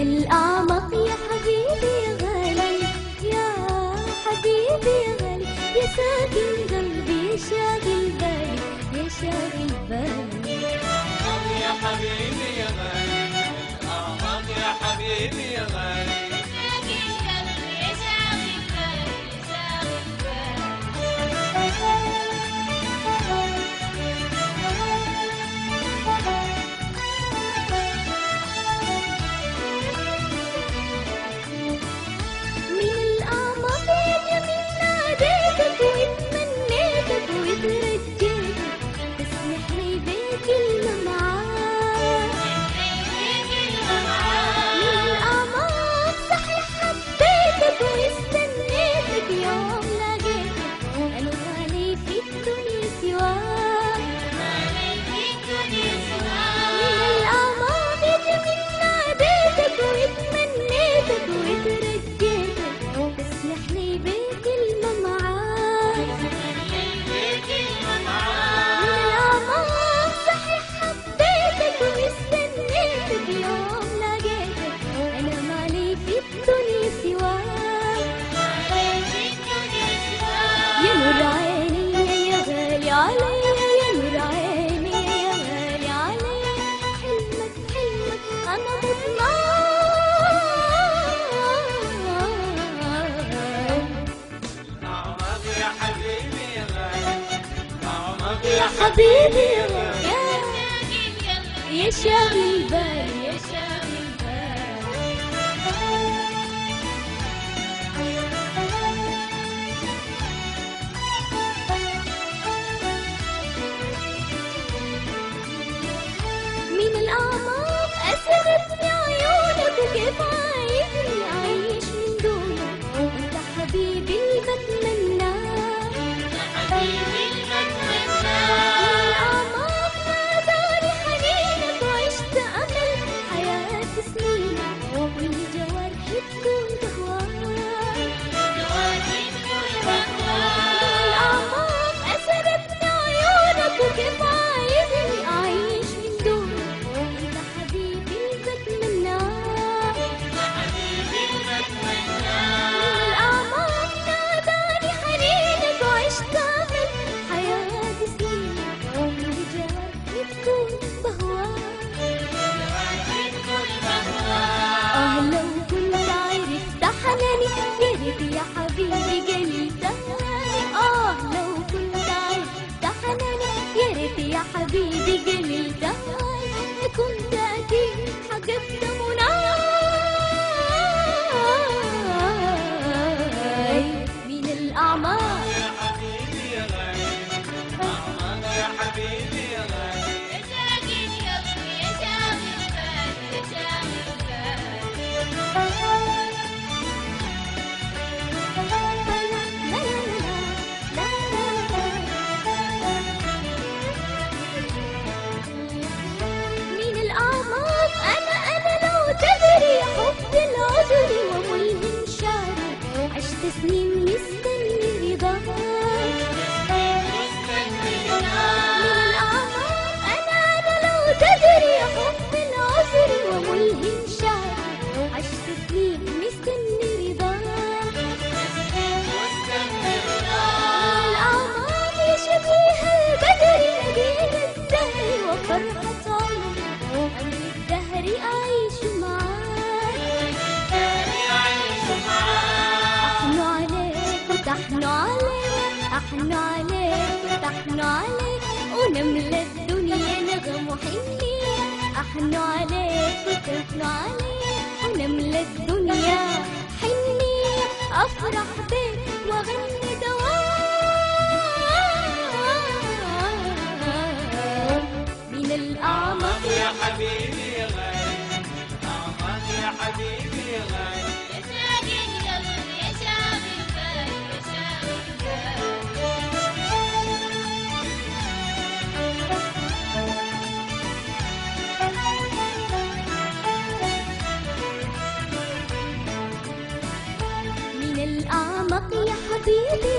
الأعماق يا حبيبي يا غالي، يا حبيبي يا غالي، يا ساكن قلبي، يا شاغل بالي، يا شاغل بالي. يا حبيبي يا غالي، الأعماق يا حبيبي يا غالي، يا حبيبي يا شاغل بالي، يا شاغل بالي. من الأعماق أسرتني عيونك، وكيف عايزني أعيش من دونك، أنت حبيبي اللي بتمناه، يا حبيبي اللي بتمناه. يا حبيبي جميل تهاني، لو كنت عرفت حناني، يا ريت يا حبيبي جميل تهاني، كنت أكيد حققت مناي. من الأعماق يا حبيبي يا غالي، الأعماق يا حبيبي يا غالي، يا شاغل قلبي، يا شاغل بالي، يا شاغل بالي. سنين مستني رضاك، من الأعماق أنا لو تدري حب العذر وملهم شعري، عشت سنين مستني رضاك، من الأعماق يا شبيه البدر، نبيل الزهر وفرحة عمري، أمل الدهر أعيش معاك، تحن عليك وتحن عليك، ونملى الدنيا نغم وحنية، أحن عليك وتحن عليك، ونملى الدنيا حنية، أفرح بيك وأغني دوام. من الأعماق يا حبيبي يا غالي، الأعماق يا حبيبي يا غالي، يا شاغل قلبي، يا شاغل بالي، يا شاغل بالي. من الأعماق يا حبيبي